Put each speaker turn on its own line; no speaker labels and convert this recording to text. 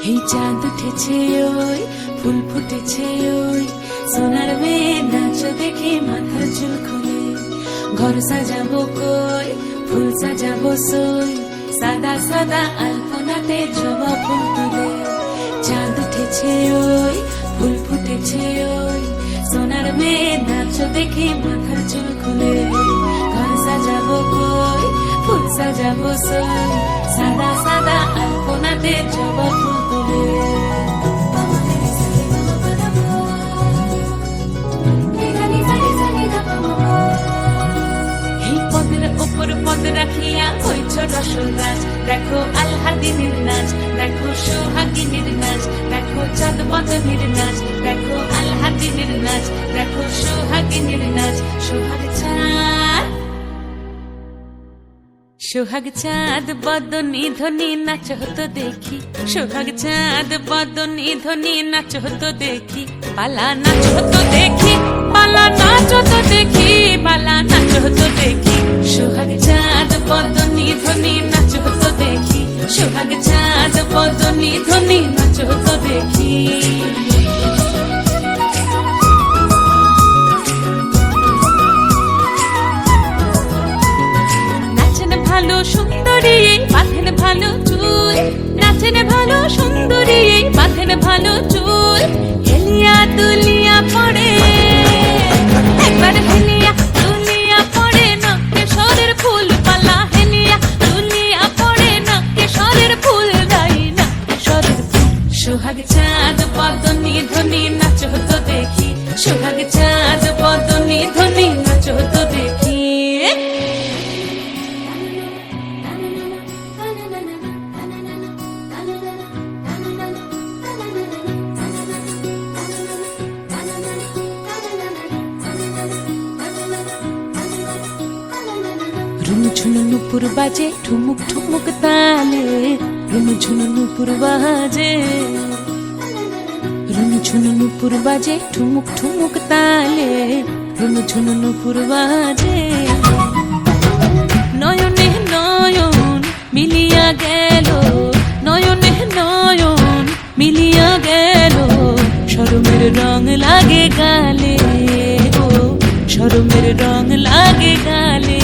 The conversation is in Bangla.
এই চাঁদ উঠেছে ওই ফুল ফুটেছে ওই সোনার মেয়ে নাচ দেখে মাথার চুল খুলে ঘর সাজাবো কই ফুল সাজাবো সই সাদা সাদা আলপনাতে জবা ফুল তুলে চাঁদ উঠেছে ওই ফুল ফুটেছে ওই সোনার মেয়ে নাচ দেখে মাথার চুল খুলে ঘর সাজাবো কই ফুল সাজাবো সই সাদা সাদা আলপনাতে জবা ফুল তুলে পদ রাখিয়া হইছ রসরাজ দেখো আলহাদিনের নাচ দেখো সোহাগিনীর নাচ দেখো চাঁদ বদনের নাচ দেখো আলহাদিনের নাচ দেখো সোহাগিনীর নাচ সোহাগ চাঁদ বদনী ধ্বনি নাচ হতো দেখি সোহাগ চাঁদ বদনী ধ্বনি নাচ হতো দেখি পালা নাচ হতো দেখি পালা নাচ হতো দেখি পালা নাচ হতো দেখি সোহাগ চাঁদ বদনী ধ্বনি নাচ হতো দেখি সোহাগ চাঁদ বদনী ধ্বনি নাচ হতো দেখি ভালো সুন্দরী বাঁধেন ভালো চুল নাচেন ভালো সুন্দরী বাঁধেন ভালো চুল হেলিয়া দুলিয়া পড়ে একবার হেলিয়া দুলিয়া পড়ে না কেশরের ফুল পালা হেলিয়া দুলিয়া পড়ে না কেশরের ফুল গাই না কেশরের ফুল সোহাগ চাঁদ বদনী ধ্বনি নাচ হতো দেখি সোহাগ চাঁদ বদনী ধ্বনি নাচ হতো দেখি ঝুনু নুপুর বাজে ঠুমুক ঠুমুক তালে রুনু ঝুনু নুপুর বাজে রুনু ঝুনু নুপুর বাজে ঠুমুক ঠুমুক তালে রুনু ঝুনু নুপুর বাজে নয়নে নয়ন মিলিয়া গেল নয়নে নয়ন মিলিয়া গেল শরমের রং লাগে গালে ও শরমের রং লাগে গালে